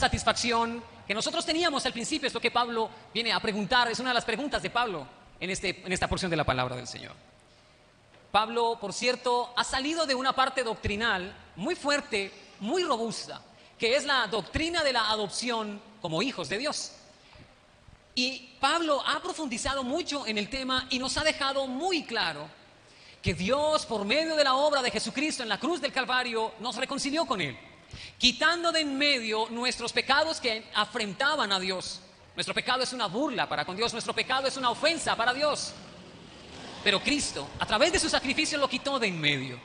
satisfacción que nosotros teníamos al principio, es lo que Pablo viene a preguntar, es una de las preguntas de Pablo en esta porción de la palabra del Señor. Pablo, por cierto, ha salido de una parte doctrinal muy fuerte, muy robusta, que es la doctrina de la adopción como hijos de Dios. Y Pablo ha profundizado mucho en el tema y nos ha dejado muy claro que Dios, por medio de la obra de Jesucristo en la cruz del Calvario, nos reconcilió con Él, quitando de en medio nuestros pecados que afrentaban a Dios. Nuestro pecado es una burla para con Dios, nuestro pecado es una ofensa para Dios. Pero Cristo, a través de su sacrificio, lo quitó de en medio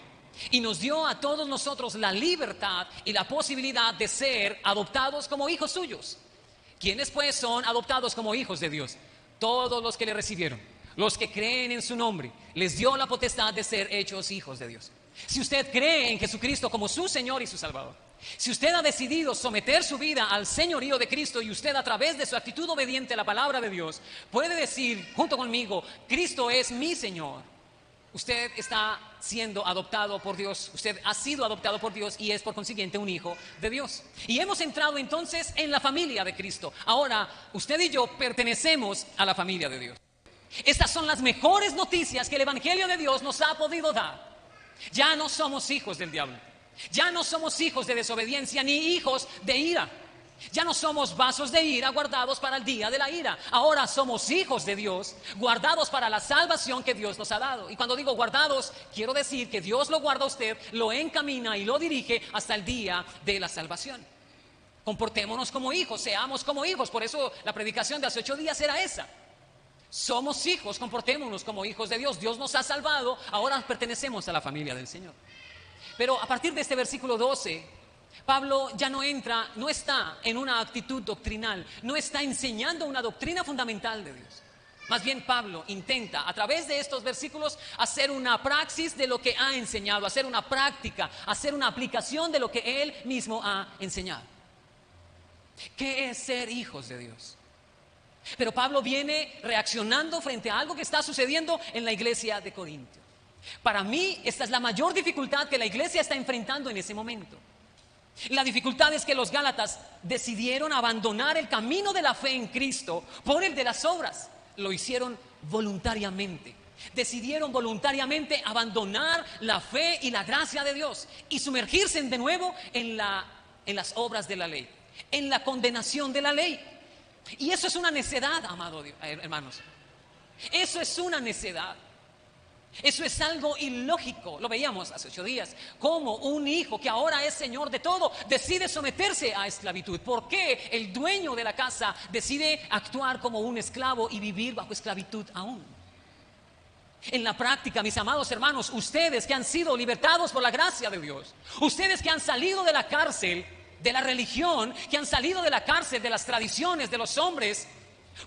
y nos dio a todos nosotros la libertad y la posibilidad de ser adoptados como hijos suyos. ¿Quiénes pues son adoptados como hijos de Dios? Todos los que le recibieron, los que creen en su nombre, les dio la potestad de ser hechos hijos de Dios. Si usted cree en Jesucristo como su Señor y su Salvador, si usted ha decidido someter su vida al señorío de Cristo y usted a través de su actitud obediente a la palabra de Dios puede decir junto conmigo, Cristo es mi Señor, usted está siendo adoptado por Dios, usted ha sido adoptado por Dios y es por consiguiente un hijo de Dios. Y hemos entrado entonces en la familia de Cristo. Ahora, usted y yo pertenecemos a la familia de Dios. Estas son las mejores noticias que el Evangelio de Dios nos ha podido dar. Ya no somos hijos del diablo, ya no somos hijos de desobediencia ni hijos de ira. Ya no somos vasos de ira guardados para el día de la ira. Ahora somos hijos de Dios, guardados para la salvación que Dios nos ha dado. Y cuando digo guardados, quiero decir que Dios lo guarda a usted, lo encamina y lo dirige hasta el día de la salvación. Comportémonos como hijos, seamos como hijos. Por eso la predicación de hace 8 días era esa. Somos hijos, comportémonos como hijos de Dios. Dios nos ha salvado, ahora pertenecemos a la familia del Señor. Pero a partir de este versículo 12... Pablo ya no está en una actitud doctrinal, no está enseñando una doctrina fundamental de Dios. Más bien Pablo intenta a través de estos versículos hacer una praxis de lo que ha enseñado, hacer una práctica, hacer una aplicación de lo que él mismo ha enseñado. ¿Qué es ser hijos de Dios? Pero Pablo viene reaccionando frente a algo que está sucediendo en la iglesia de Corinto. Para mí esta es la mayor dificultad que la iglesia está enfrentando en ese momento. La dificultad es que los gálatas decidieron abandonar el camino de la fe en Cristo por el de las obras. Lo hicieron voluntariamente. Decidieron voluntariamente abandonar la fe y la gracia de Dios y sumergirse de nuevo en las obras de la ley, en la condenación de la ley. Y eso es una necedad, amados hermanos. Eso es una necedad. Eso es algo ilógico. Lo veíamos hace 8 días. Como un hijo que ahora es señor de todo decide someterse a esclavitud. ¿Por qué el dueño de la casa decide actuar como un esclavo y vivir bajo esclavitud aún? En la práctica, mis amados hermanos, ustedes que han sido libertados por la gracia de Dios, ustedes que han salido de la cárcel de la religión, que han salido de la cárcel de las tradiciones de los hombres,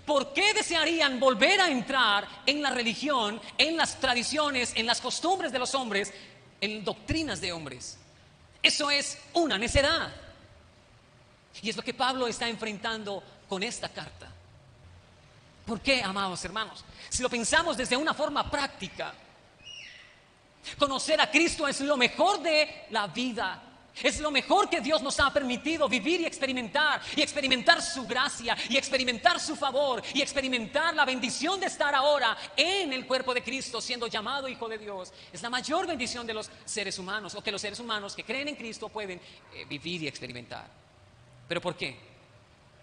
¿por qué desearían volver a entrar en la religión, en las tradiciones, en las costumbres de los hombres, en doctrinas de hombres? Eso es una necedad. Y es lo que Pablo está enfrentando con esta carta. ¿Por qué, amados hermanos? Si lo pensamos desde una forma práctica, conocer a Cristo es lo mejor de la vida. Es lo mejor que Dios nos ha permitido vivir y experimentar su gracia, y experimentar su favor, y experimentar la bendición de estar ahora en el cuerpo de Cristo, siendo llamado hijo de Dios. Es la mayor bendición de los seres humanos, o que los seres humanos que creen en Cristo pueden vivir y experimentar. ¿Pero por qué?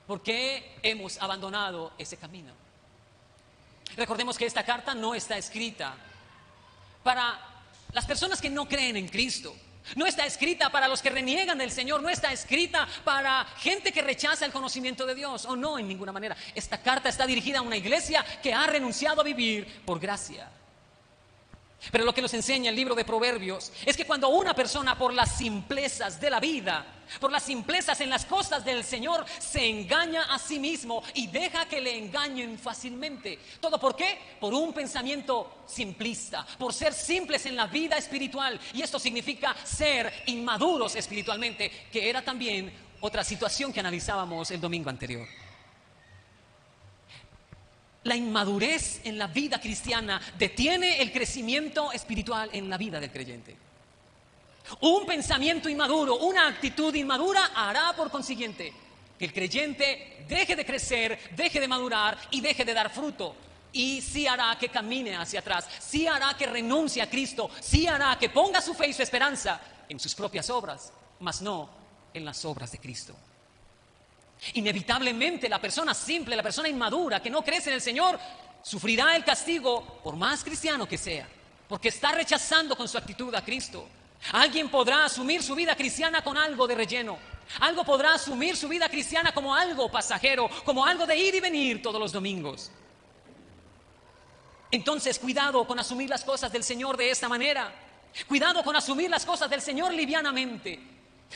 ¿Por qué hemos abandonado ese camino? Recordemos que esta carta no está escrita para las personas que no creen en Cristo. No está escrita para los que reniegan del Señor. No está escrita para gente que rechaza el conocimiento de Dios. O no, en ninguna manera. Esta carta está dirigida a una iglesia que ha renunciado a vivir por gracia. Pero lo que nos enseña el libro de Proverbios es que cuando una persona, por las simplezas de la vida, por las simplezas en las cosas del Señor, se engaña a sí mismo y deja que le engañen fácilmente. ¿Todo por qué? Por un pensamiento simplista, por ser simples en la vida espiritual. Y esto significa ser inmaduros espiritualmente, que era también otra situación que analizábamos el domingo anterior. La inmadurez en la vida cristiana detiene el crecimiento espiritual en la vida del creyente. Un pensamiento inmaduro, una actitud inmadura hará por consiguiente Que el creyente deje de crecer, deje de madurar y deje de dar fruto. Y sí hará que camine hacia atrás, sí hará que renuncie a Cristo, sí hará que ponga su fe y su esperanza en sus propias obras, mas no en las obras de Cristo. Inevitablemente la persona simple, la persona inmadura que no crece en el Señor, sufrirá el castigo por más cristiano que sea, porque está rechazando con su actitud a Cristo. Alguien podrá asumir su vida cristiana con algo de relleno. Algo podrá asumir su vida cristiana como algo pasajero, como algo de ir y venir todos los domingos. Entonces, cuidado con asumir las cosas del Señor de esta manera. Cuidado con asumir las cosas del Señor livianamente.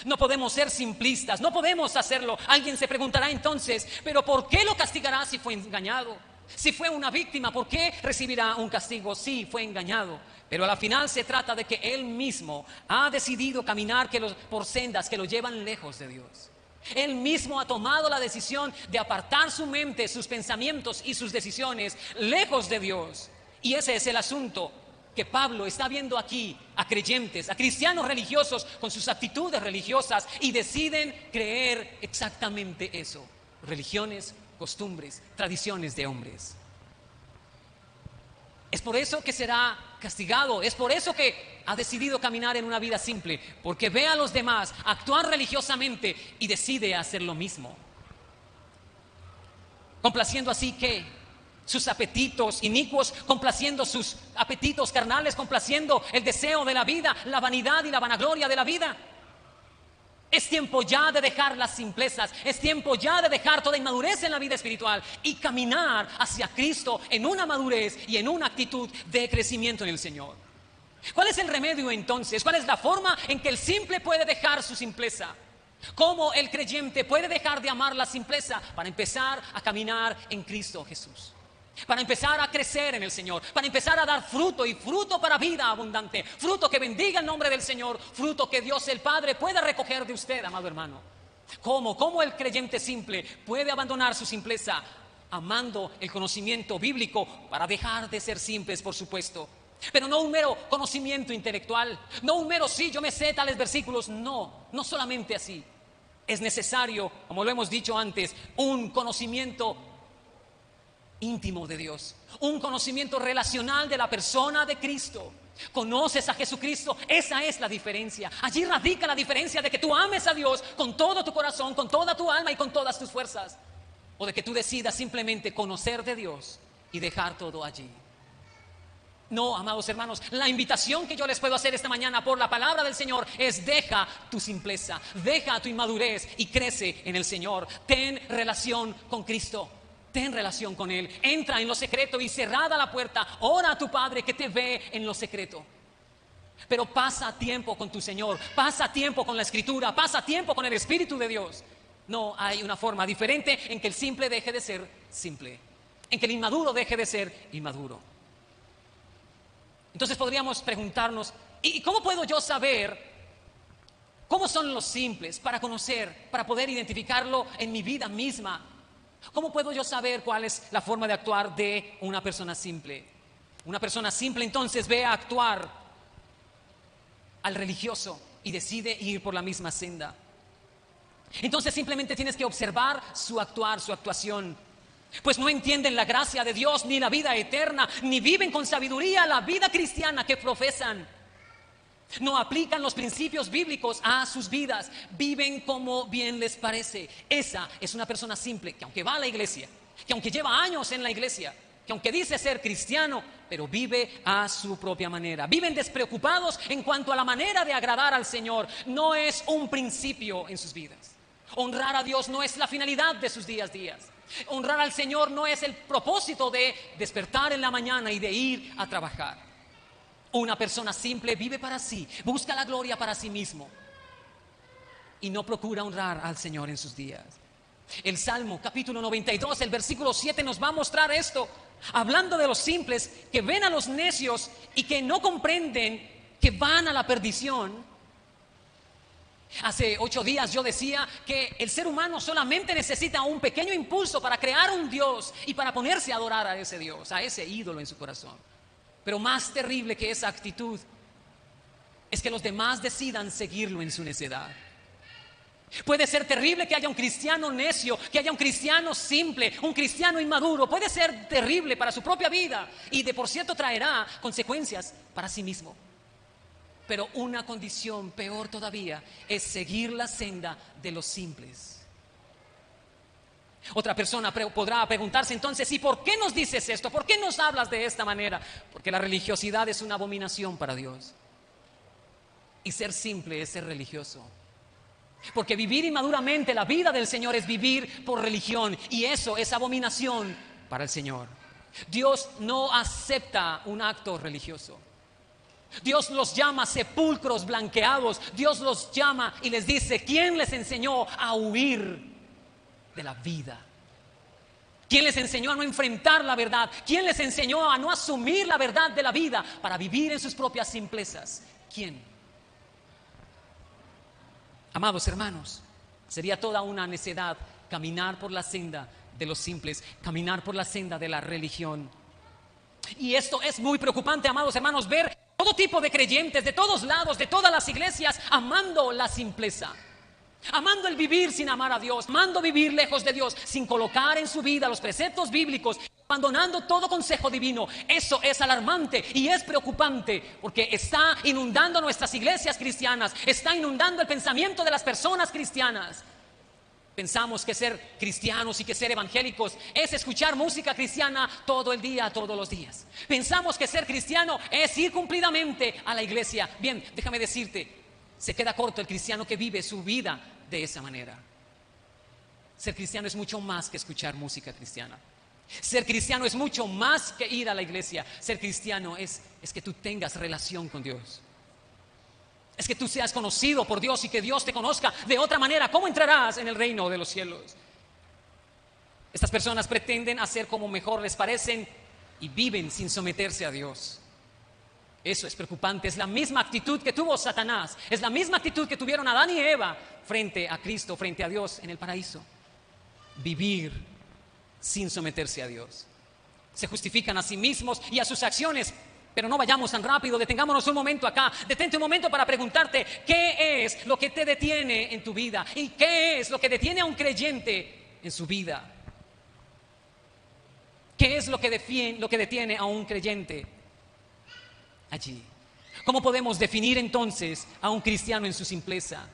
No podemos ser simplistas, no podemos hacerlo. Alguien se preguntará entonces, ¿pero por qué lo castigará si fue engañado? Si fue una víctima, ¿por qué recibirá un castigo si fue engañado? Pero a la final se trata de que él mismo ha decidido caminar por sendas que lo llevan lejos de Dios. Él mismo ha tomado la decisión de apartar su mente, sus pensamientos y sus decisiones lejos de Dios. Y ese es el asunto que Pablo está viendo aquí a creyentes, a cristianos religiosos con sus actitudes religiosas y deciden creer exactamente eso. Religiones, costumbres, tradiciones de hombres. Es por eso que será castigado, es por eso que ha decidido caminar en una vida simple, porque ve a los demás actuar religiosamente y decide hacer lo mismo. Complaciendo así que sus apetitos inicuos, complaciendo sus apetitos carnales, complaciendo el deseo de la vida, la vanidad y la vanagloria de la vida. Es tiempo ya de dejar las simplezas, es tiempo ya de dejar toda inmadurez en la vida espiritual y caminar hacia Cristo en una madurez y en una actitud de crecimiento en el Señor. ¿Cuál es el remedio entonces? ¿Cuál es la forma en que el simple puede dejar su simpleza? ¿Cómo el creyente puede dejar de amar la simpleza para empezar a caminar en Cristo Jesús? Para empezar a crecer en el Señor, para empezar a dar fruto y fruto para vida abundante, fruto que bendiga el nombre del Señor, fruto que Dios el Padre pueda recoger de usted, amado hermano. ¿Cómo el creyente simple puede abandonar su simpleza? Amando el conocimiento bíblico para dejar de ser simples, por supuesto. Pero no un mero conocimiento intelectual, no un mero sí, yo me sé tales versículos, no solamente así. Es necesario, como lo hemos dicho antes, un conocimiento íntimo de Dios, un conocimiento relacional de la persona de Cristo. Conoces a Jesucristo, esa es la diferencia. Allí radica la diferencia de que tú ames a Dios con todo tu corazón, con toda tu alma y con todas tus fuerzas, o de que tú decidas simplemente conocer de Dios y dejar todo allí. No, amados hermanos, la invitación que yo les puedo hacer esta mañana por la palabra del Señor es: deja tu simpleza, deja tu inmadurez y crece en el Señor. Ten relación con Cristo. Ten relación con Él, entra en lo secreto y cerrada la puerta, ora a tu Padre que te ve en lo secreto. Pero pasa tiempo con tu Señor, pasa tiempo con la Escritura, pasa tiempo con el Espíritu de Dios. No hay una forma diferente en que el simple deje de ser simple, en que el inmaduro deje de ser inmaduro. Entonces podríamos preguntarnos, ¿y cómo puedo yo saber cómo son los simples para conocer, para poder identificarlo en mi vida misma? ¿Cómo puedo yo saber cuál es la forma de actuar de una persona simple? Una persona simple entonces ve a actuar al religioso y decide ir por la misma senda. Entonces simplemente tienes que observar su actuar, su actuación. Pues no entienden la gracia de Dios ni la vida eterna, ni viven con sabiduría la vida cristiana que profesan. No aplican los principios bíblicos a sus vidas, viven como bien les parece. Esa es una persona simple que aunque va a la iglesia, que aunque lleva años en la iglesia, que aunque dice ser cristiano, pero vive a su propia manera. Viven despreocupados en cuanto a la manera de agradar al Señor. No es un principio en sus vidas. Honrar a Dios no es la finalidad de sus días. Honrar al Señor no es el propósito de despertar en la mañana y de ir a trabajar. Una persona simple vive para sí, busca la gloria para sí mismo y no procura honrar al Señor en sus días. El Salmo capítulo 92, el versículo 7 nos va a mostrar esto, hablando de los simples que ven a los necios y que no comprenden que van a la perdición. Hace 8 días yo decía que el ser humano solamente necesita un pequeño impulso para crear un Dios y para ponerse a adorar a ese Dios, a ese ídolo en su corazón. Pero más terrible que esa actitud es que los demás decidan seguirlo en su necedad. Puede ser terrible que haya un cristiano necio, que haya un cristiano simple, un cristiano inmaduro. Puede ser terrible para su propia vida y de por cierto traerá consecuencias para sí mismo. Pero una condición peor todavía es seguir la senda de los simples. Otra persona podrá preguntarse entonces: ¿y por qué nos dices esto? ¿Por qué nos hablas de esta manera? Porque la religiosidad es una abominación para Dios. Y ser simple es ser religioso. Porque vivir inmaduramente la vida del Señor es vivir por religión, y eso es abominación para el Señor. Dios no acepta un acto religioso. Dios los llama sepulcros blanqueados. Dios los llama y les dice: ¿quién les enseñó a huir de la vida? ¿Quién les enseñó a no enfrentar la verdad? ¿Quién les enseñó a no asumir la verdad de la vida para vivir en sus propias simplezas? ¿Quién? Amados hermanos, sería toda una necedad caminar por la senda de los simples, caminar por la senda de la religión. Y esto es muy preocupante, amados hermanos, ver todo tipo de creyentes de todos lados, de todas las iglesias, amando la simpleza, amando el vivir sin amar a Dios, amando vivir lejos de Dios, sin colocar en su vida los preceptos bíblicos, abandonando todo consejo divino. Eso es alarmante y es preocupante, porque está inundando nuestras iglesias cristianas, está inundando el pensamiento de las personas cristianas. Pensamos que ser cristianos y que ser evangélicos es escuchar música cristiana todo el día, todos los días. Pensamos que ser cristiano es ir cumplidamente a la iglesia. Bien, déjame decirte, se queda corto el cristiano que vive su vida de esa manera. Ser cristiano es mucho más que escuchar música cristiana. Ser cristiano es mucho más que ir a la iglesia. Ser cristiano es que tú tengas relación con Dios. Es que tú seas conocido por Dios y que Dios te conozca. De otra manera, ¿cómo entrarás en el reino de los cielos? Estas personas pretenden hacer como mejor les parecen y viven sin someterse a Dios. Eso es preocupante. Es la misma actitud que tuvo Satanás. Es la misma actitud que tuvieron Adán y Eva frente a Cristo, frente a Dios en el paraíso. Vivir sin someterse a Dios. Se justifican a sí mismos y a sus acciones. Pero no vayamos tan rápido, detengámonos un momento acá. Detente un momento para preguntarte: ¿qué es lo que te detiene en tu vida? ¿Y qué es lo que detiene a un creyente en su vida? ¿Qué es lo que detiene a un creyente allí? ¿Cómo podemos definir entonces a un cristiano en su simpleza?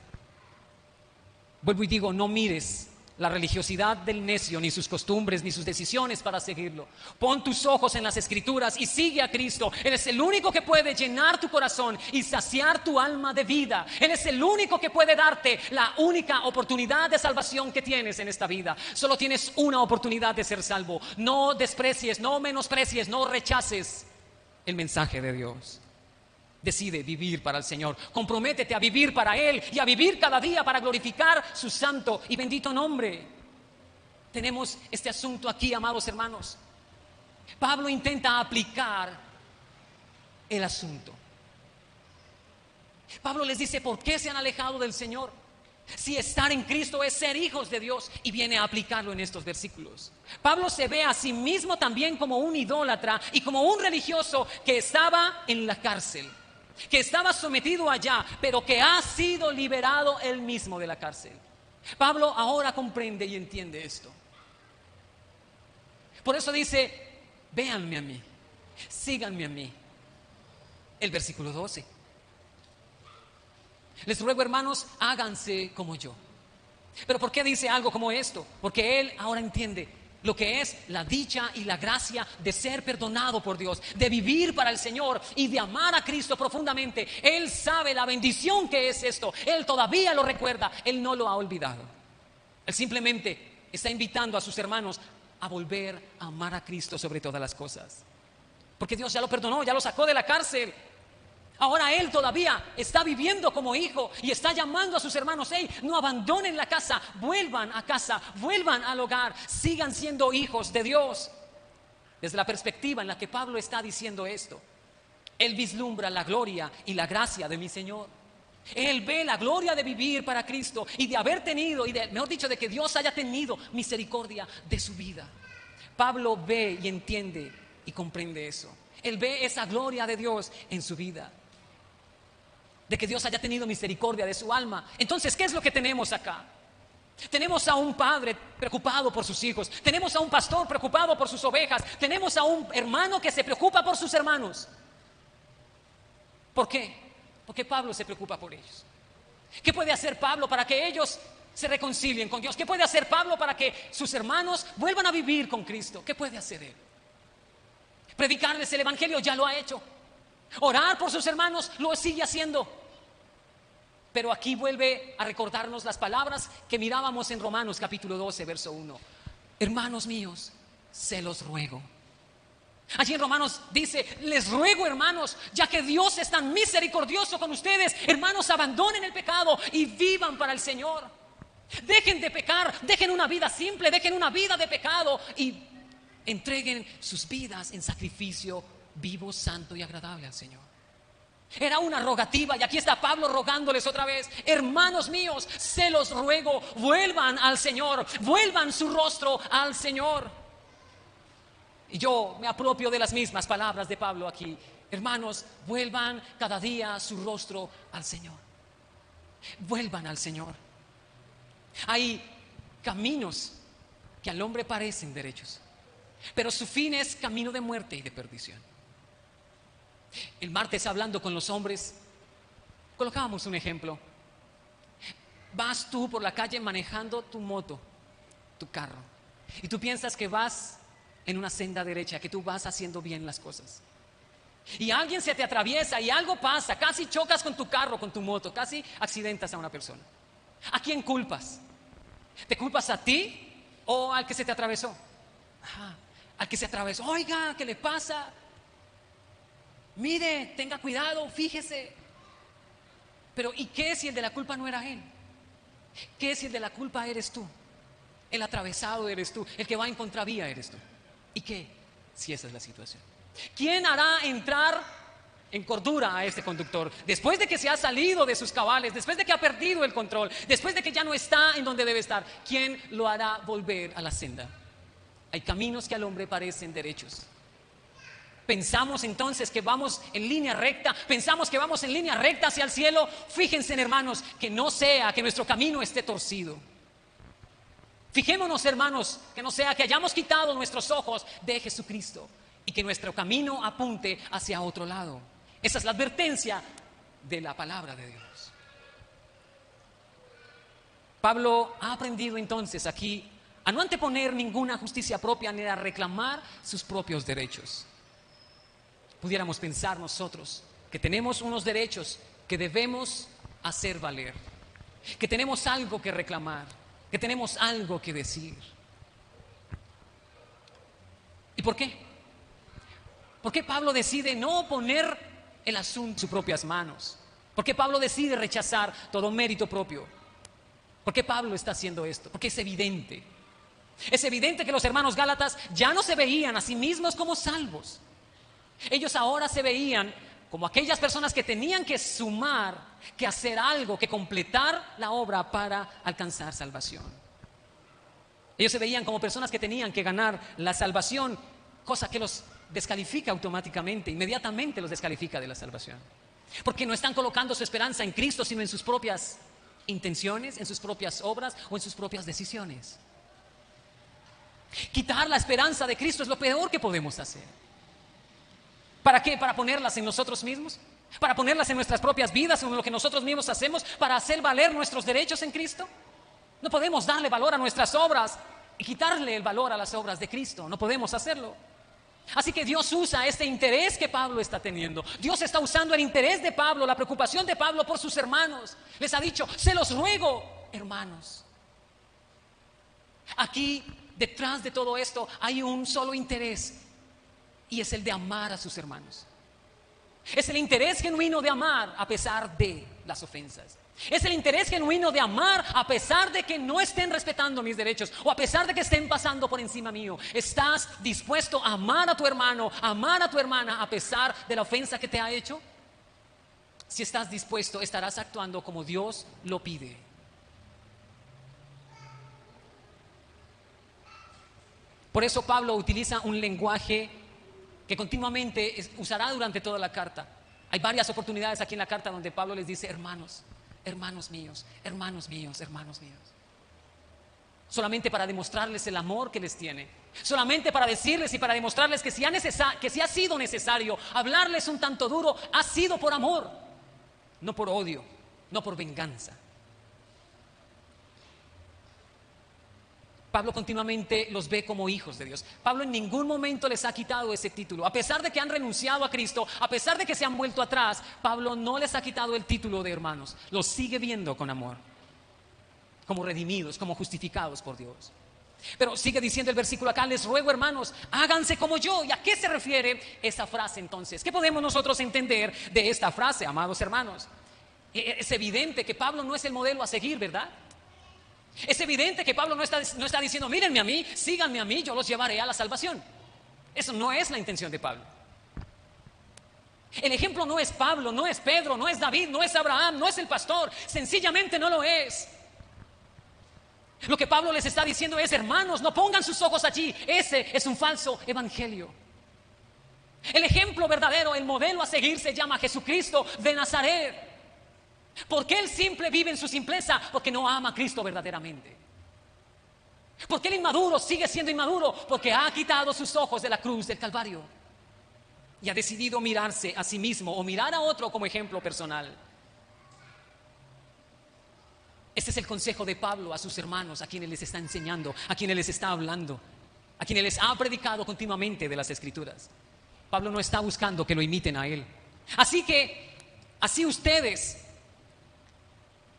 Vuelvo y digo, no mires la religiosidad del necio, ni sus costumbres, ni sus decisiones para seguirlo. Pon tus ojos en las Escrituras y sigue a Cristo. Él es el único que puede llenar tu corazón y saciar tu alma de vida. Él es el único que puede darte la única oportunidad de salvación que tienes en esta vida. Solo tienes una oportunidad de ser salvo. No desprecies, no menosprecies, no rechaces el mensaje de Dios. Decide vivir para el Señor. Comprométete a vivir para Él y a vivir cada día para glorificar su santo y bendito nombre. Tenemos este asunto aquí, amados hermanos. Pablo intenta aplicar el asunto. Pablo les dice: ¿por qué se han alejado del Señor? Si estar en Cristo es ser hijos de Dios, y viene a aplicarlo en estos versículos. Pablo se ve a sí mismo también como un idólatra y como un religioso que estaba en la cárcel, que estaba sometido allá, pero que ha sido liberado él mismo de la cárcel. Pablo ahora comprende y entiende esto. Por eso dice: véanme a mí, síganme a mí. El versículo 12. Les ruego, hermanos, háganse como yo. ¿Pero por qué dice algo como esto? Porque él ahora entiende lo que es la dicha y la gracia de ser perdonado por Dios, de vivir para el Señor y de amar a Cristo profundamente. Él sabe la bendición que es esto. Él todavía lo recuerda. Él no lo ha olvidado. Él simplemente está invitando a sus hermanos a volver a amar a Cristo sobre todas las cosas. Porque Dios ya lo perdonó, ya lo sacó de la cárcel. Ahora él todavía está viviendo como hijo y está llamando a sus hermanos: hey, no abandonen la casa, vuelvan a casa, vuelvan al hogar, sigan siendo hijos de Dios. Desde la perspectiva en la que Pablo está diciendo esto, él vislumbra la gloria y la gracia de mi Señor. Él ve la gloria de vivir para Cristo y de haber tenido, mejor dicho, de que Dios haya tenido misericordia de su vida. Pablo ve y entiende y comprende eso. Él ve esa gloria de Dios en su vida. de que Dios haya tenido misericordia de su alma. Entonces, ¿qué es lo que tenemos acá? Tenemos a un padre preocupado por sus hijos, tenemos a un pastor preocupado por sus ovejas, tenemos a un hermano que se preocupa por sus hermanos. ¿Por qué? Porque Pablo se preocupa por ellos. ¿Qué puede hacer Pablo para que ellos se reconcilien con Dios? ¿Qué puede hacer Pablo para que sus hermanos vuelvan a vivir con Cristo? ¿Qué puede hacer él? Predicarles el evangelio, ya lo ha hecho. Orar por sus hermanos, lo sigue haciendo. Pero aquí vuelve a recordarnos las palabras que mirábamos en Romanos capítulo 12, verso 1. Hermanos míos, se los ruego. Allí en Romanos dice: les ruego, hermanos, ya que Dios es tan misericordioso con ustedes, hermanos, abandonen el pecado y vivan para el Señor. Dejen de pecar, dejen una vida simple, dejen una vida de pecado y entreguen sus vidas en sacrificio vivo, santo y agradable al Señor. Era una rogativa, y aquí está Pablo rogándoles otra vez: hermanos míos, se los ruego, vuelvan al Señor, vuelvan su rostro al Señor. Y yo me apropio de las mismas palabras de Pablo aquí. Hermanos, vuelvan cada día su rostro al Señor. Vuelvan al Señor. Hay caminos que al hombre parecen derechos, pero su fin es camino de muerte y de perdición. El martes, hablando con los hombres, colocábamos un ejemplo. Vas tú por la calle manejando tu moto, tu carro, y tú piensas que vas en una senda derecha, que tú vas haciendo bien las cosas. Y alguien se te atraviesa y algo pasa, casi chocas con tu carro, con tu moto, casi accidentas a una persona. ¿A quién culpas? ¿Te culpas a ti o al que se te atravesó? Al que se atravesó. Oiga, ¿qué le pasa? Mire, tenga cuidado, fíjese. Pero ¿y qué si el de la culpa no era él? ¿Qué si el de la culpa eres tú? El atravesado eres tú, el que va en contravía eres tú. ¿Y qué si esa es la situación? ¿Quién hará entrar en cordura a este conductor después de que se ha salido de sus cabales, después de que ha perdido el control, después de que ya no está en donde debe estar? ¿Quién lo hará volver a la senda? Hay caminos que al hombre parecen derechos. Pensamos entonces que vamos en línea recta, pensamos que vamos en línea recta hacia el cielo. Fíjense, hermanos, que no sea que nuestro camino esté torcido. Fijémonos, hermanos, que no sea que hayamos quitado nuestros ojos de Jesucristo y que nuestro camino apunte hacia otro lado. Esa es la advertencia de la palabra de Dios. Pablo ha aprendido entonces aquí a no anteponer ninguna justicia propia ni a reclamar sus propios derechos. Pudiéramos pensar nosotros que tenemos unos derechos que debemos hacer valer, que tenemos algo que reclamar, que tenemos algo que decir. ¿Y por qué? ¿Por qué Pablo decide no poner el asunto en sus propias manos? ¿Por qué Pablo decide rechazar todo mérito propio? ¿Por qué Pablo está haciendo esto? Porque es evidente. Es evidente que los hermanos gálatas ya no se veían a sí mismos como salvos. Ellos ahora se veían como aquellas personas que tenían que sumar, que hacer algo, que completar la obra para alcanzar salvación. Ellos se veían como personas que tenían que ganar la salvación, cosa que los descalifica automáticamente, inmediatamente los descalifica de la salvación. Porque no están colocando su esperanza en Cristo, sino en sus propias intenciones, en sus propias obras o en sus propias decisiones. Quitar la esperanza de Cristo es lo peor que podemos hacer. ¿Para qué? ¿Para ponerlas en nosotros mismos? ¿Para ponerlas en nuestras propias vidas, en lo que nosotros mismos hacemos, para hacer valer nuestros derechos en Cristo? No podemos darle valor a nuestras obras y quitarle el valor a las obras de Cristo. No podemos hacerlo. Así que Dios usa este interés que Pablo está teniendo. Dios está usando el interés de Pablo, la preocupación de Pablo por sus hermanos. Les ha dicho: se los ruego, hermanos. Aquí, detrás de todo esto, hay un solo interés, y es el de amar a sus hermanos. Es el interés genuino de amar a pesar de las ofensas. Es el interés genuino de amar a pesar de que no estén respetando mis derechos o a pesar de que estén pasando por encima mío. ¿Estás dispuesto a amar a tu hermano, a amar a tu hermana a pesar de la ofensa que te ha hecho? Si estás dispuesto, estarás actuando como Dios lo pide. Por eso Pablo utiliza un lenguaje que continuamente usará durante toda la carta. Hay varias oportunidades aquí en la carta donde Pablo les dice: hermanos, hermanos míos, hermanos míos, hermanos míos. Solamente para demostrarles el amor que les tiene. Solamente para decirles y para demostrarles que si ha sido necesario hablarles un tanto duro, ha sido por amor, no por odio, no por venganza. Pablo continuamente los ve como hijos de Dios. Pablo en ningún momento les ha quitado ese título. A pesar de que han renunciado a Cristo, a pesar de que se han vuelto atrás, Pablo no les ha quitado el título de hermanos. Los sigue viendo con amor, como redimidos, como justificados por Dios. Pero sigue diciendo el versículo acá: les ruego, hermanos, háganse como yo. ¿Y a qué se refiere esa frase entonces? ¿Qué podemos nosotros entender de esta frase, amados hermanos? Es evidente que Pablo no es el modelo a seguir, ¿verdad? Es evidente que Pablo no está diciendo: mírenme a mí, síganme a mí, yo los llevaré a la salvación. Eso no es la intención de Pablo. El ejemplo no es Pablo, no es Pedro, no es David, no es Abraham, no es el pastor. Sencillamente no lo es. Lo que Pablo les está diciendo es: hermanos, no pongan sus ojos allí. Ese es un falso evangelio. El ejemplo verdadero, el modelo a seguir, se llama Jesucristo de Nazaret. ¿Por qué el simple vive en su simpleza? Porque no ama a Cristo verdaderamente. ¿Por qué el inmaduro sigue siendo inmaduro? Porque ha quitado sus ojos de la cruz del Calvario y ha decidido mirarse a sí mismo o mirar a otro como ejemplo personal. Este es el consejo de Pablo a sus hermanos, a quienes les está enseñando, a quienes les está hablando, a quienes les ha predicado continuamente de las Escrituras. Pablo no está buscando que lo imiten a él. Así ustedes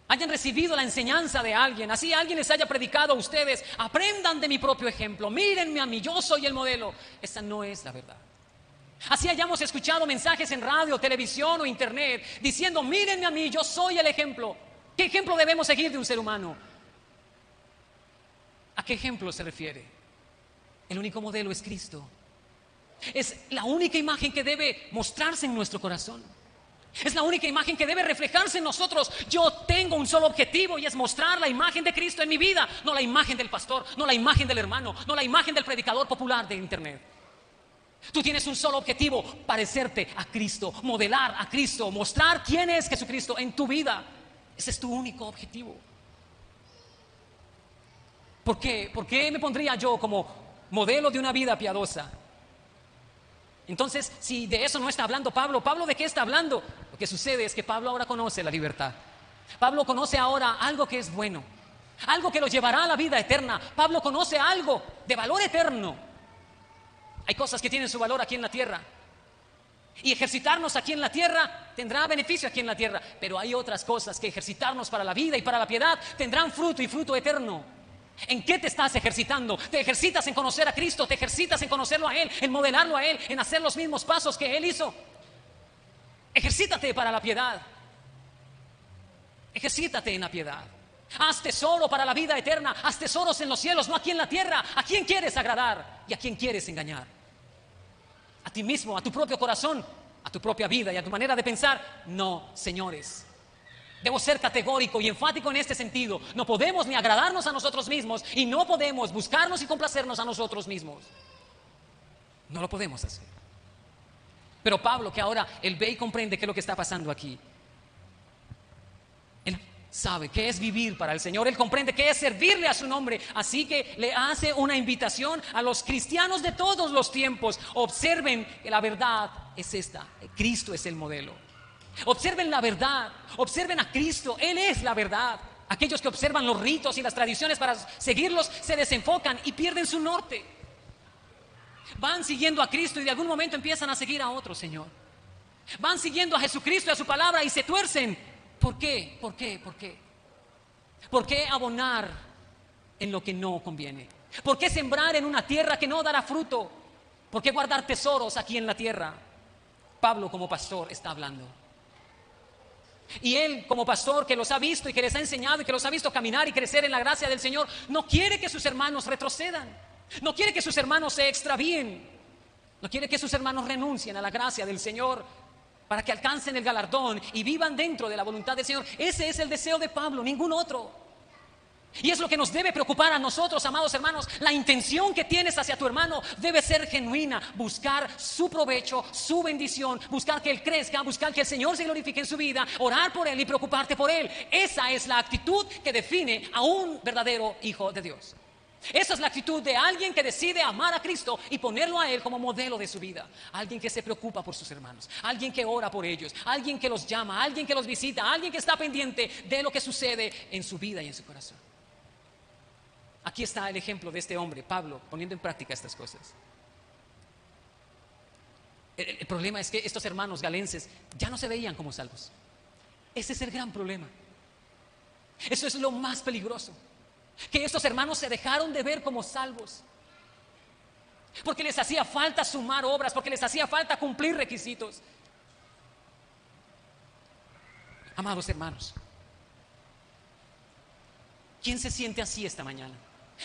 hayan recibido la enseñanza de alguien, así alguien les haya predicado a ustedes: aprendan de mi propio ejemplo, mírenme a mí, yo soy el modelo. Esa no es la verdad. Así hayamos escuchado mensajes en radio, televisión o internet diciendo: mírenme a mí, yo soy el ejemplo. ¿Qué ejemplo debemos seguir de un ser humano? ¿A qué ejemplo se refiere? El único modelo es Cristo. Es la única imagen que debe mostrarse en nuestro corazón. Es la única imagen que debe reflejarse en nosotros. Yo tengo un solo objetivo, y es mostrar la imagen de Cristo en mi vida. No la imagen del pastor, no la imagen del hermano, no la imagen del predicador popular de internet. Tú tienes un solo objetivo: parecerte a Cristo, modelar a Cristo, mostrar quién es Jesucristo en tu vida. Ese es tu único objetivo. ¿Por qué? ¿Por qué me pondría yo como modelo de una vida piadosa? Entonces, si de eso no está hablando Pablo, ¿de qué está hablando? Lo que sucede es que Pablo ahora conoce la libertad. Pablo conoce ahora algo que es bueno, algo que lo llevará a la vida eterna. Pablo conoce algo de valor eterno. Hay cosas que tienen su valor aquí en la tierra, y ejercitarnos aquí en la tierra tendrá beneficio aquí en la tierra. Pero hay otras cosas que ejercitarnos para la vida y para la piedad tendrán fruto, y fruto eterno. ¿En qué te estás ejercitando? ¿Te ejercitas en conocer a Cristo? ¿Te ejercitas en conocerlo a Él? ¿En modelarlo a Él? ¿En hacer los mismos pasos que Él hizo? Ejercítate para la piedad. Ejercítate en la piedad. Haz tesoro para la vida eterna. Haz tesoros en los cielos, no aquí en la tierra. ¿A quién quieres agradar y a quién quieres engañar? ¿A ti mismo, a tu propio corazón, a tu propia vida y a tu manera de pensar? No, señores. Debo ser categórico y enfático en este sentido. No podemos ni agradarnos a nosotros mismos, y no podemos buscarnos y complacernos a nosotros mismos. No lo podemos hacer. Pero Pablo, que ahora él ve y comprende qué es lo que está pasando aquí, él sabe qué es vivir para el Señor. Él comprende qué es servirle a su nombre. Así que le hace una invitación a los cristianos de todos los tiempos. Observen que la verdad es esta: Cristo es el modelo. Observen la verdad, observen a Cristo, Él es la verdad. Aquellos que observan los ritos y las tradiciones para seguirlos se desenfocan y pierden su norte. Van siguiendo a Cristo y de algún momento empiezan a seguir a otro Señor. Van siguiendo a Jesucristo y a su palabra y se tuercen. ¿Por qué? ¿Por qué? ¿Por qué? ¿Por qué abonar en lo que no conviene? ¿Por qué sembrar en una tierra que no dará fruto? ¿Por qué guardar tesoros aquí en la tierra? Pablo, como pastor, está hablando. Y él, como pastor que los ha visto y que les ha enseñado y que los ha visto caminar y crecer en la gracia del Señor, no quiere que sus hermanos retrocedan. No quiere que sus hermanos se extravíen. No quiere que sus hermanos renuncien a la gracia del Señor para que alcancen el galardón y vivan dentro de la voluntad del Señor. Ese es el deseo de Pablo, ningún otro. Y es lo que nos debe preocupar a nosotros, amados hermanos. La intención que tienes hacia tu hermano debe ser genuina. Buscar su provecho, su bendición, buscar que él crezca, buscar que el Señor se glorifique en su vida, orar por él y preocuparte por él. Esa es la actitud que define a un verdadero hijo de Dios. Esa es la actitud de alguien que decide amar a Cristo y ponerlo a él como modelo de su vida. Alguien que se preocupa por sus hermanos, alguien que ora por ellos, alguien que los llama, alguien que los visita, alguien que está pendiente de lo que sucede en su vida y en su corazón. Aquí está el ejemplo de este hombre, Pablo, poniendo en práctica estas cosas. El problema es que estos hermanos galenses ya no se veían como salvos. Ese es el gran problema. Eso es lo más peligroso. Que estos hermanos se dejaron de ver como salvos. Porque les hacía falta sumar obras, porque les hacía falta cumplir requisitos. Amados hermanos, ¿quién se siente así esta mañana?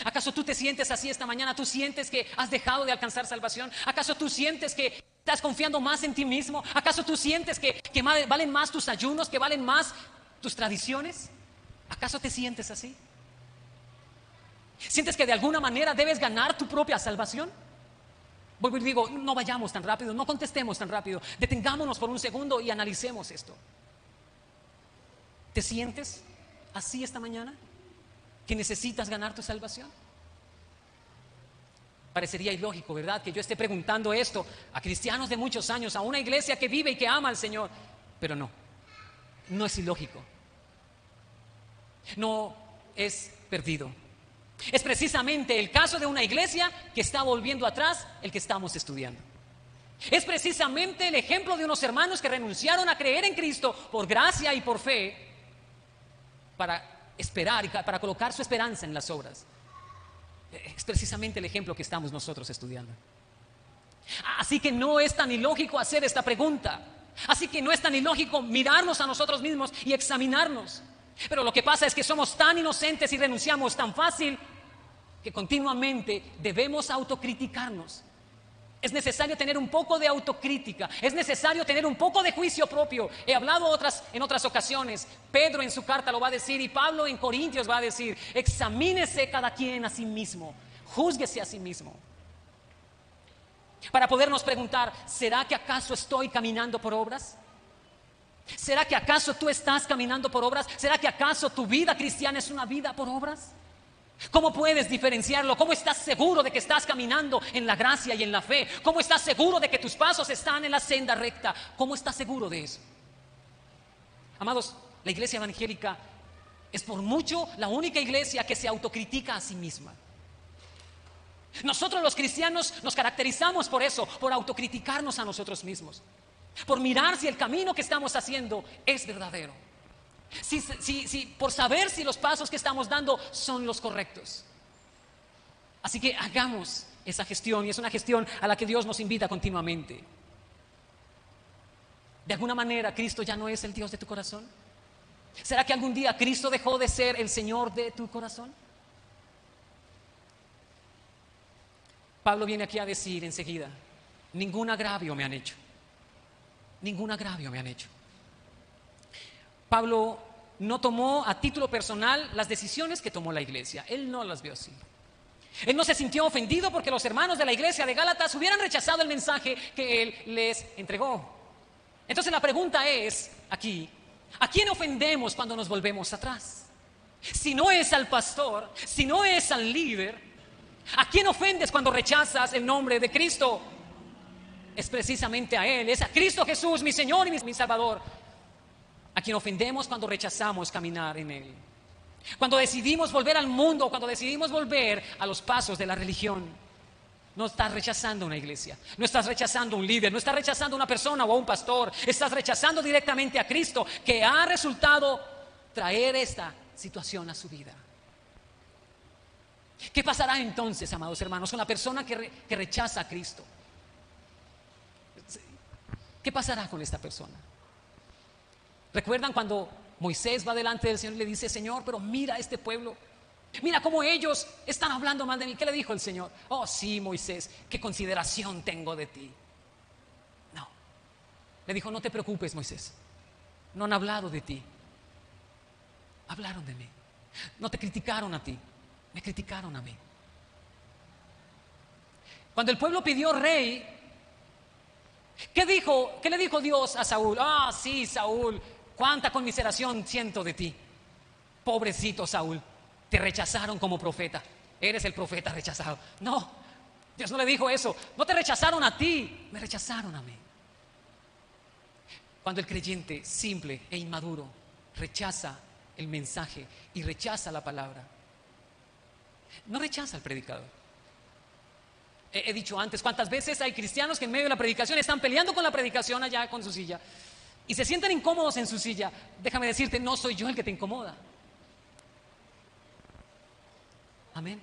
¿Acaso tú te sientes así esta mañana? ¿Tú sientes que has dejado de alcanzar salvación? ¿Acaso tú sientes que estás confiando más en ti mismo? ¿Acaso tú sientes que valen más tus ayunos, que valen más tus tradiciones? ¿Acaso te sientes así? ¿Sientes que de alguna manera debes ganar tu propia salvación? Vuelvo y digo, no vayamos tan rápido, no contestemos tan rápido. Detengámonos por un segundo y analicemos esto. ¿Te sientes así esta mañana? ¿Que necesitas ganar tu salvación? Parecería ilógico, ¿verdad? Que yo esté preguntando esto a cristianos de muchos años, a una iglesia que vive y que ama al Señor. Pero no es ilógico. No es perdido. Es precisamente el caso de una iglesia que está volviendo atrás el que estamos estudiando. Es precisamente el ejemplo de unos hermanos que renunciaron a creer en Cristo por gracia y por fe para esperar y para colocar su esperanza en las obras. Es precisamente el ejemplo que estamos nosotros estudiando. Así que no es tan ilógico hacer esta pregunta. Así que no es tan ilógico mirarnos a nosotros mismos y examinarnos. Pero lo que pasa es que somos tan inocentes y renunciamos tan fácil que continuamente debemos autocriticarnos. Es necesario tener un poco de autocrítica, es necesario tener un poco de juicio propio. He hablado en otras ocasiones, Pedro en su carta lo va a decir y Pablo en Corintios va a decir: examínese cada quien a sí mismo, júzguese a sí mismo. Para podernos preguntar, ¿será que acaso estoy caminando por obras? ¿Será que acaso tú estás caminando por obras? ¿Será que acaso tu vida cristiana es una vida por obras? ¿Cómo puedes diferenciarlo? ¿Cómo estás seguro de que estás caminando en la gracia y en la fe? ¿Cómo estás seguro de que tus pasos están en la senda recta? ¿Cómo estás seguro de eso? Amados, la iglesia evangélica es por mucho la única iglesia que se autocritica a sí misma. Nosotros los cristianos nos caracterizamos por eso, por autocriticarnos a nosotros mismos, por mirar si el camino que estamos haciendo es verdadero. Por saber si los pasos que estamos dando son los correctos. Así que hagamos esa gestión, y es una gestión a la que Dios nos invita continuamente. ¿De alguna manera Cristo ya no es el Dios de tu corazón? ¿Será que algún día Cristo dejó de ser el Señor de tu corazón? Pablo viene aquí a decir enseguida: ningún agravio me han hecho. Ningún agravio me han hecho. Pablo no tomó a título personal las decisiones que tomó la iglesia. Él no las vio así. Él no se sintió ofendido porque los hermanos de la iglesia de Gálatas hubieran rechazado el mensaje que él les entregó. Entonces la pregunta es aquí: ¿a quién ofendemos cuando nos volvemos atrás? Si no es al pastor, si no es al líder, ¿a quién ofendes cuando rechazas el nombre de Cristo? Es precisamente a Él, es a Cristo Jesús, mi Señor y mi Salvador, a quien ofendemos cuando rechazamos caminar en Él. Cuando decidimos volver al mundo, cuando decidimos volver a los pasos de la religión. No estás rechazando una iglesia, no estás rechazando un líder, no estás rechazando una persona o a un pastor. Estás rechazando directamente a Cristo, que ha resultado traer esta situación a su vida. ¿Qué pasará entonces, amados hermanos, con la persona que rechaza a Cristo? ¿Qué pasará con esta persona? ¿Recuerdan cuando Moisés va delante del Señor y le dice: Señor, pero mira a este pueblo, mira cómo ellos están hablando mal de mí? ¿Qué le dijo el Señor? Oh sí, Moisés, qué consideración tengo de ti. No, le dijo: no te preocupes, Moisés, no han hablado de ti, hablaron de mí. No te criticaron a ti, me criticaron a mí. Cuando el pueblo pidió rey, ¿qué dijo? ¿Qué le dijo Dios a Saúl? Ah, sí, Saúl, cuánta conmiseración siento de ti. Pobrecito Saúl, te rechazaron como profeta. Eres el profeta rechazado. No, Dios no le dijo eso. No te rechazaron a ti, me rechazaron a mí. Cuando el creyente simple e inmaduro rechaza el mensaje y rechaza la palabra, no rechaza al predicador. He dicho antes, cuántas veces hay cristianos que en medio de la predicación están peleando con la predicación allá con su silla y se sienten incómodos en su silla. Déjame decirte, no soy yo el que te incomoda. Amén.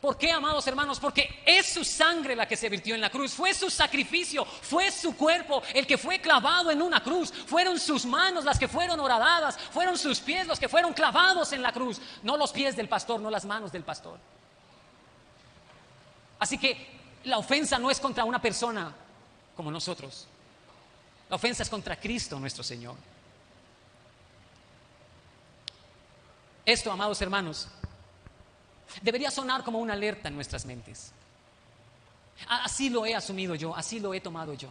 ¿Por qué, amados hermanos? Porque es su sangre la que se vertió en la cruz, fue su sacrificio, fue su cuerpo el que fue clavado en una cruz, fueron sus manos las que fueron horadadas, fueron sus pies los que fueron clavados en la cruz, no los pies del pastor, no las manos del pastor. Así que la ofensa no es contra una persona como nosotros, la ofensa es contra Cristo nuestro Señor. Esto, amados hermanos, debería sonar como una alerta en nuestras mentes. Así lo he asumido yo, así lo he tomado yo.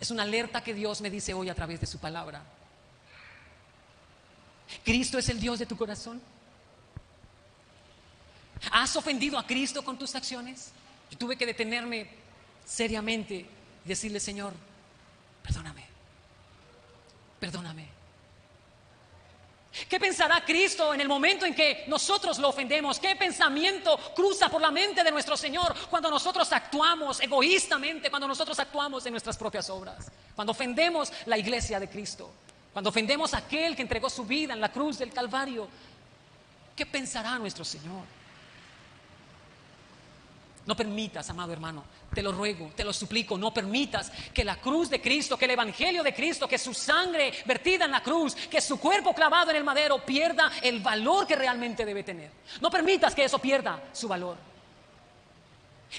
Es una alerta que Dios me dice hoy a través de su palabra. ¿Cristo es el Dios de tu corazón? ¿Has ofendido a Cristo con tus acciones? Yo tuve que detenerme seriamente y decirle, Señor, perdóname, perdóname. ¿Qué pensará Cristo en el momento en que nosotros lo ofendemos? ¿Qué pensamiento cruza por la mente de nuestro Señor cuando nosotros actuamos egoístamente, cuando nosotros actuamos en nuestras propias obras? Cuando ofendemos la iglesia de Cristo, cuando ofendemos a aquel que entregó su vida en la cruz del Calvario, ¿qué pensará nuestro Señor? No permitas, amado hermano, te lo ruego, te lo suplico, no permitas que la cruz de Cristo, que el evangelio de Cristo, que su sangre vertida en la cruz, que su cuerpo clavado en el madero pierda el valor que realmente debe tener. No permitas que eso pierda su valor.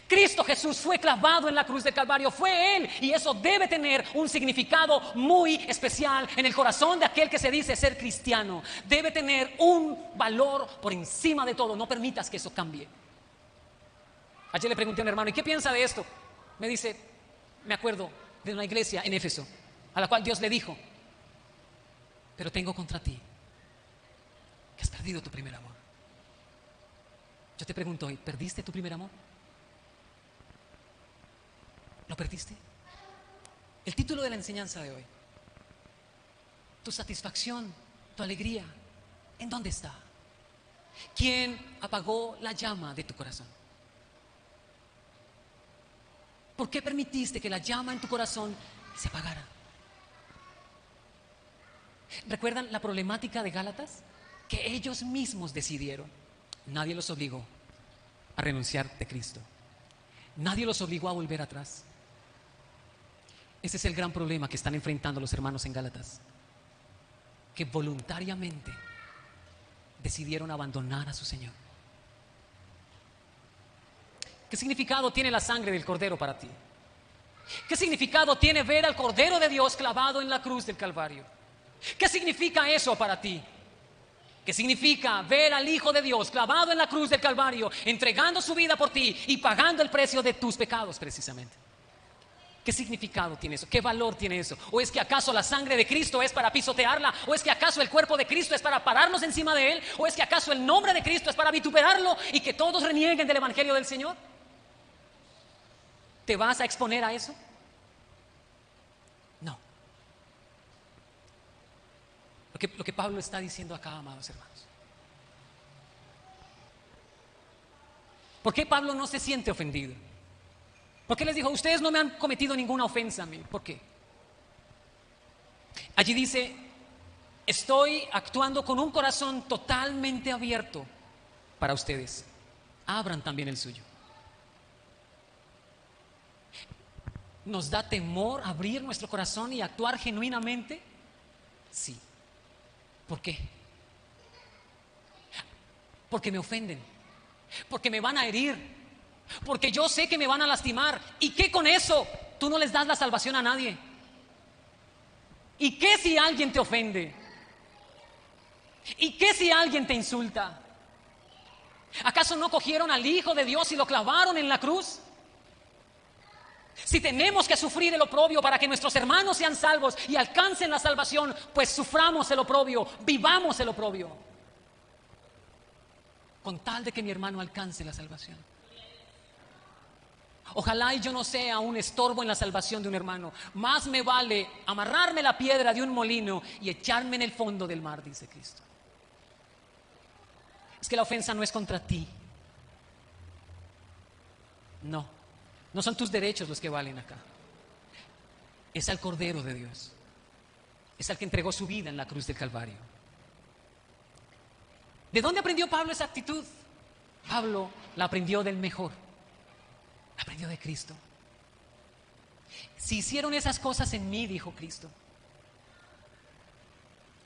Cristo Jesús fue clavado en la cruz del Calvario, fue Él, y eso debe tener un significado muy especial en el corazón de aquel que se dice ser cristiano. Debe tener un valor por encima de todo. No permitas que eso cambie. Ayer le pregunté a un hermano, ¿y qué piensa de esto? Me dice, me acuerdo de una iglesia en Éfeso, a la cual Dios le dijo, pero tengo contra ti que has perdido tu primer amor. Yo te pregunto hoy, ¿perdiste tu primer amor? ¿Lo perdiste? El título de la enseñanza de hoy, tu satisfacción, tu alegría, ¿en dónde está? ¿Quién apagó la llama de tu corazón? ¿Por qué permitiste que la llama en tu corazón se apagara? ¿Recuerdan la problemática de Gálatas? Que ellos mismos decidieron. Nadie los obligó a renunciar de Cristo. Nadie los obligó a volver atrás. Ese es el gran problema que están enfrentando los hermanos en Gálatas, que voluntariamente decidieron abandonar a su Señor. ¿Qué significado tiene la sangre del Cordero para ti? ¿Qué significado tiene ver al Cordero de Dios clavado en la cruz del Calvario? ¿Qué significa eso para ti? ¿Qué significa ver al Hijo de Dios clavado en la cruz del Calvario, entregando su vida por ti y pagando el precio de tus pecados precisamente? ¿Qué significado tiene eso? ¿Qué valor tiene eso? ¿O es que acaso la sangre de Cristo es para pisotearla? ¿O es que acaso el cuerpo de Cristo es para pararnos encima de Él? ¿O es que acaso el nombre de Cristo es para vituperarlo y que todos renieguen del Evangelio del Señor? ¿Te vas a exponer a eso? No. Lo que Pablo está diciendo acá, amados hermanos. ¿Por qué Pablo no se siente ofendido? ¿Por qué les dijo, ustedes no me han cometido ninguna ofensa a mí? ¿Por qué? Allí dice, estoy actuando con un corazón totalmente abierto para ustedes. Abran también el suyo. ¿Nos da temor abrir nuestro corazón y actuar genuinamente? Sí. ¿Por qué? Porque me ofenden, porque me van a herir, porque yo sé que me van a lastimar. ¿Y qué con eso? Tú no les das la salvación a nadie. ¿Y qué si alguien te ofende? ¿Y qué si alguien te insulta? ¿Acaso no cogieron al Hijo de Dios y lo clavaron en la cruz? Si tenemos que sufrir el oprobio para que nuestros hermanos sean salvos y alcancen la salvación, pues suframos el oprobio, vivamos el oprobio, con tal de que mi hermano alcance la salvación. Ojalá y yo no sea un estorbo en la salvación de un hermano. Más me vale amarrarme la piedra de un molino y echarme en el fondo del mar, dice Cristo. Es que la ofensa no es contra ti. No son tus derechos los que valen acá. Es al Cordero de Dios. Es al que entregó su vida en la cruz del Calvario. ¿De dónde aprendió Pablo esa actitud? Pablo la aprendió del mejor. La aprendió de Cristo. Si hicieron esas cosas en mí, dijo Cristo.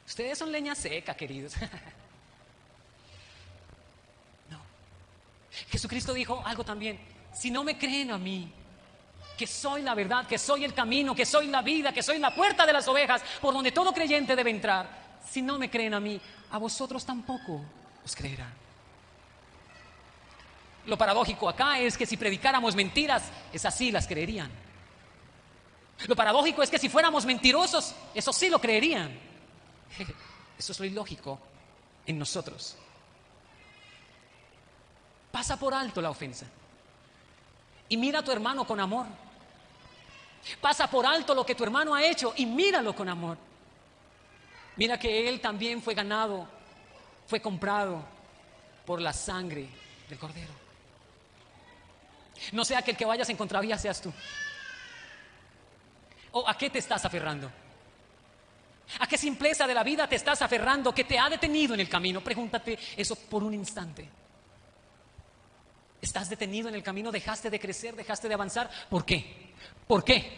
Ustedes son leña seca, queridos. No. Jesucristo dijo algo también. Si no me creen a mí, que soy la verdad, que soy el camino, que soy la vida, que soy la puerta de las ovejas, por donde todo creyente debe entrar. Si no me creen a mí, a vosotros tampoco os creerán. Lo paradójico acá es que si predicáramos mentiras, esas sí las creerían. Lo paradójico es que si fuéramos mentirosos, eso sí lo creerían. Eso es lo ilógico en nosotros. Pasa por alto la ofensa y mira a tu hermano con amor. Pasa por alto lo que tu hermano ha hecho y míralo con amor. Mira que él también fue ganado, fue comprado por la sangre del Cordero. No sea que el que vayas en contravía seas tú. ¿O a qué te estás aferrando? ¿A qué simpleza de la vida te estás aferrando que te ha detenido en el camino? Pregúntate eso por un instante. ¿Estás detenido en el camino? ¿Dejaste de crecer? ¿Dejaste de avanzar? ¿Por qué? ¿Por qué?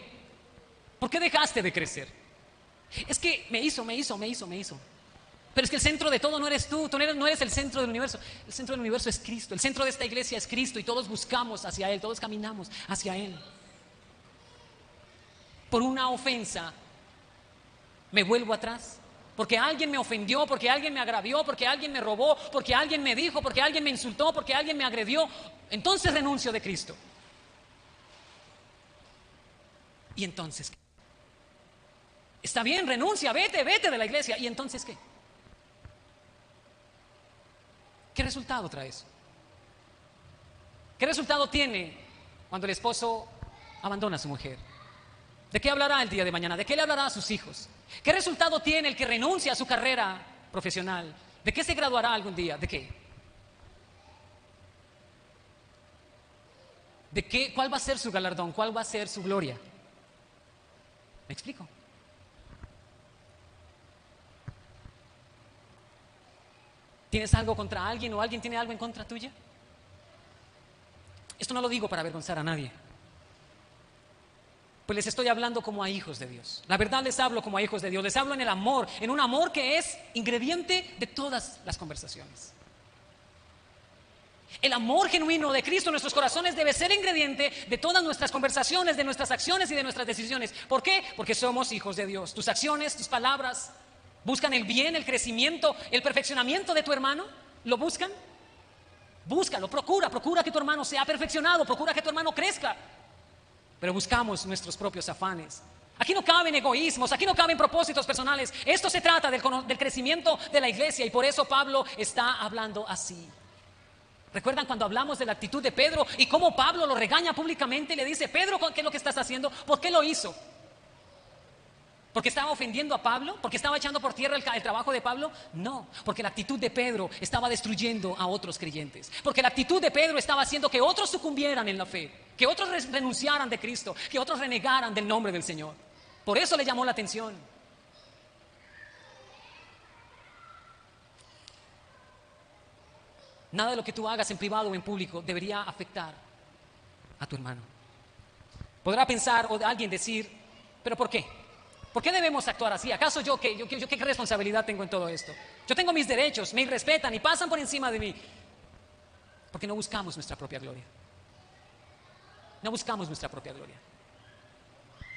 ¿Por qué dejaste de crecer? Es que me hizo. Pero es que el centro de todo no eres tú no eres el centro del universo. El centro del universo es Cristo. El centro de esta iglesia es Cristo y todos buscamos hacia Él, todos caminamos hacia Él. Por una ofensa me vuelvo atrás. Porque alguien me ofendió, porque alguien me agravió, porque alguien me robó, porque alguien me dijo, porque alguien me insultó, porque alguien me agredió. Entonces renuncio de Cristo. ¿Y entonces qué? Está bien, renuncia, vete de la iglesia. ¿Y entonces qué? ¿Qué resultado trae eso? ¿Qué resultado tiene cuando el esposo abandona a su mujer? ¿De qué hablará el día de mañana? ¿De qué le hablará a sus hijos? ¿Qué resultado tiene el que renuncia a su carrera profesional? ¿De qué se graduará algún día? ¿De qué? ¿De qué? ¿Cuál va a ser su galardón? ¿Cuál va a ser su gloria? ¿Me explico? ¿Tienes algo contra alguien o alguien tiene algo en contra tuya? Esto no lo digo para avergonzar a nadie. Pues les estoy hablando como a hijos de Dios. La verdad les hablo como a hijos de Dios. Les hablo en el amor, en un amor que es ingrediente de todas las conversaciones. El amor genuino de Cristo en nuestros corazones debe ser ingrediente de todas nuestras conversaciones, de nuestras acciones y de nuestras decisiones. ¿Por qué? Porque somos hijos de Dios. Tus acciones, tus palabras, ¿buscan el bien, el crecimiento, el perfeccionamiento de tu hermano? ¿Lo buscan? Búscalo, procura que tu hermano sea perfeccionado, procura que tu hermano crezca. Pero buscamos nuestros propios afanes. Aquí no caben egoísmos, aquí no caben propósitos personales. Esto se trata del crecimiento de la iglesia y por eso Pablo está hablando así. ¿Recuerdan cuando hablamos de la actitud de Pedro y cómo Pablo lo regaña públicamente y le dice: Pedro, ¿qué es lo que estás haciendo? ¿Por qué lo hizo? ¿Porque estaba ofendiendo a Pablo? ¿Porque estaba echando por tierra el trabajo de Pablo? No, porque la actitud de Pedro estaba destruyendo a otros creyentes. Porque la actitud de Pedro estaba haciendo que otros sucumbieran en la fe, que otros renunciaran de Cristo, que otros renegaran del nombre del Señor. Por eso le llamó la atención. Nada de lo que tú hagas en privado o en público debería afectar a tu hermano. Podrá pensar o alguien decir: ¿pero por qué? ¿Por qué debemos actuar así? ¿Acaso yo qué responsabilidad tengo en todo esto? Yo tengo mis derechos, me irrespetan y pasan por encima de mí. Porque no buscamos nuestra propia gloria. No buscamos nuestra propia gloria.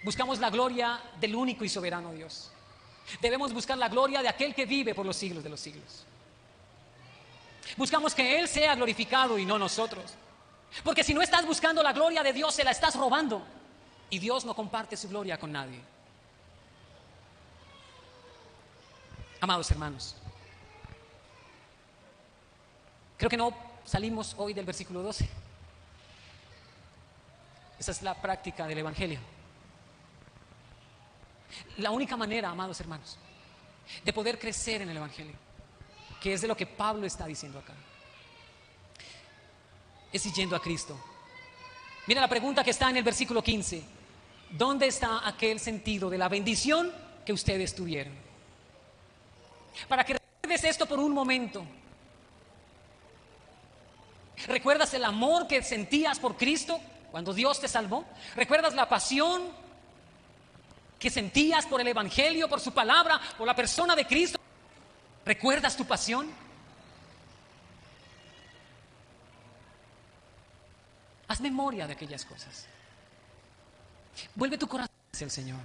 Buscamos la gloria del único y soberano Dios. Debemos buscar la gloria de aquel que vive por los siglos de los siglos. Buscamos que Él sea glorificado y no nosotros. Porque si no estás buscando la gloria de Dios, se la estás robando. Y Dios no comparte su gloria con nadie. Amados hermanos, creo que no salimos hoy del versículo 12. Esa es la práctica del Evangelio. La única manera, amados hermanos, de poder crecer en el Evangelio, que es de lo que Pablo está diciendo acá, es yendo a Cristo. Mira la pregunta que está en el versículo 15. ¿Dónde está aquel sentido de la bendición que ustedes tuvieron? Para que recuerdes esto por un momento. ¿Recuerdas el amor que sentías por Cristo cuando Dios te salvó? ¿Recuerdas la pasión que sentías por el Evangelio, por su palabra, por la persona de Cristo? ¿Recuerdas tu pasión? Haz memoria de aquellas cosas. Vuelve tu corazón hacia el Señor.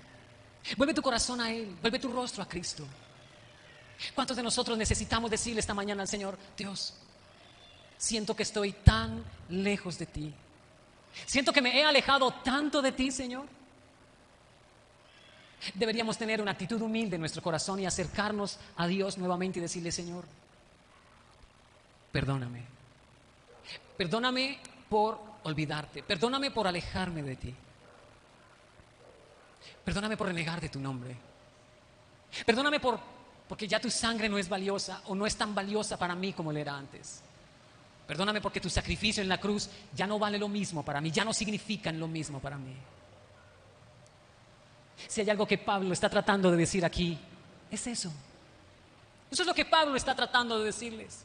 Vuelve tu corazón a Él. Vuelve tu rostro a Cristo. ¿Cuántos de nosotros necesitamos decirle esta mañana al Señor: Dios, siento que estoy tan lejos de ti. Siento que me he alejado tanto de ti, Señor. Deberíamos tener una actitud humilde en nuestro corazón y acercarnos a Dios nuevamente y decirle: Señor, perdóname. Perdóname por olvidarte. Perdóname por alejarme de ti. Perdóname por renegar de tu nombre. Perdóname porque ya tu sangre no es valiosa o no es tan valiosa para mí como lo era antes. Perdóname porque tu sacrificio en la cruz ya no vale lo mismo para mí, ya no significan lo mismo para mí. Si hay algo que Pablo está tratando de decir aquí, es eso. Eso es lo que Pablo está tratando de decirles.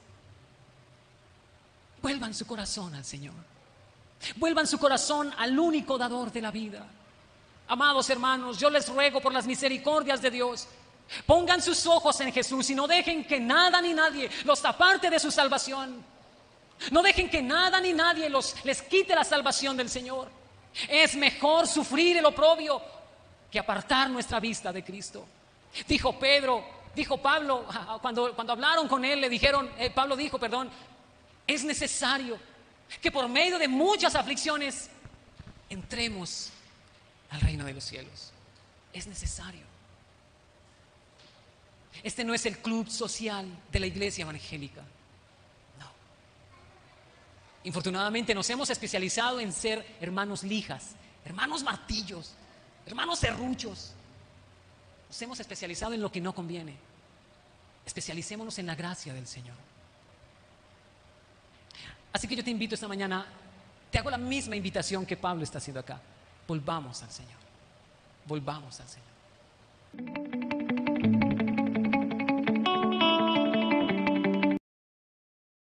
Vuelvan su corazón al Señor. Vuelvan su corazón al único dador de la vida. Amados hermanos, yo les ruego por las misericordias de Dios, pongan sus ojos en Jesús y no dejen que nada ni nadie los aparte de su salvación. No dejen que nada ni nadie les quite la salvación del Señor. Es mejor sufrir el oprobio que apartar nuestra vista de Cristo. Dijo Pablo, cuando hablaron con él, Pablo dijo, es necesario que por medio de muchas aflicciones entremos al reino de los cielos. Es necesario. Este no es el club social de la iglesia evangélica. No. Infortunadamente nos hemos especializado en ser hermanos lijas, hermanos martillos, hermanos serruchos. Nos hemos especializado en lo que no conviene. Especialicémonos en la gracia del Señor. Así que yo te invito esta mañana, te hago la misma invitación que Pablo está haciendo acá. Volvamos al Señor. Volvamos al Señor.